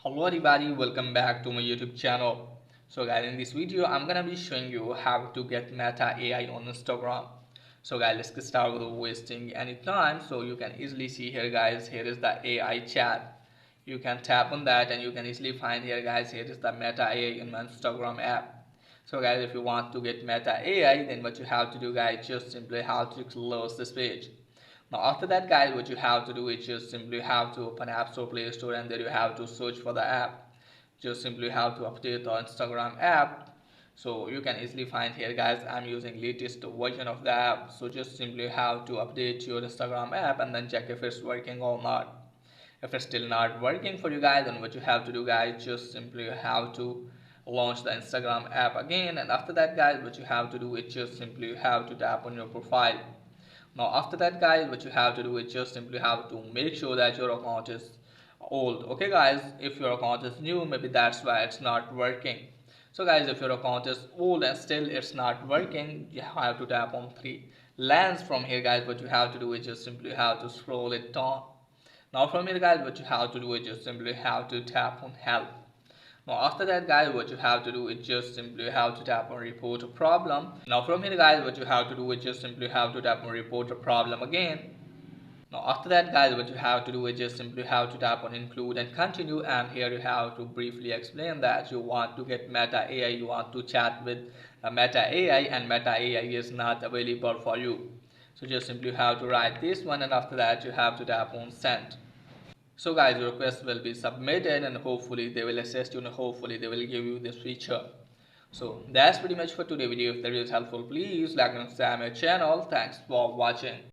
Hello everybody, welcome back to my YouTube channel. So guys, in this video I'm gonna be showing you how to get Meta AI on Instagram. So guys, let's get started without wasting any time. So you can easily see here guys, here is the AI chat. You can tap on that and you can easily find here guys, here is the Meta AI in my Instagram app. So guys, if you want to get Meta AI, then what you have to do guys, just simply have to close this page. Now after that guys, what you have to do is just simply have to open App Store, Play Store, and then you have to search for the app. Just simply have to update the Instagram app. So you can easily find here guys, I'm using latest version of the app. So just simply have to update your Instagram app and then check if it's working or not. If it's still not working for you guys, then what you have to do guys, just simply have to launch the Instagram app again, and after that guys, what you have to do is just simply have to tap on your profile. Now after that guys, what you have to do is just simply have to make sure that your account is old. Okay guys, if your account is new, maybe that's why it's not working. So guys, if your account is old and still it's not working, you have to tap on three lines from here guys. What you have to do is just simply have to scroll it down. Now from here guys, what you have to do is just simply have to tap on help. Now after that guys, what you have to do is just simply have to tap on report a problem. Now from here guys, what you have to do is just simply have to tap on report a problem again. Now after that guys, what you have to do is just simply have to tap on include and continue, and here you have to briefly explain that you want to get Meta AI, you want to chat with Meta AI, and Meta AI is not available for you. So just simply have to write this one, and after that you have to tap on send. So guys, your request will be submitted and hopefully they will assist you and hopefully they will give you this feature. So that's pretty much for today's video. If the video is helpful, please like and subscribe my channel. Thanks for watching.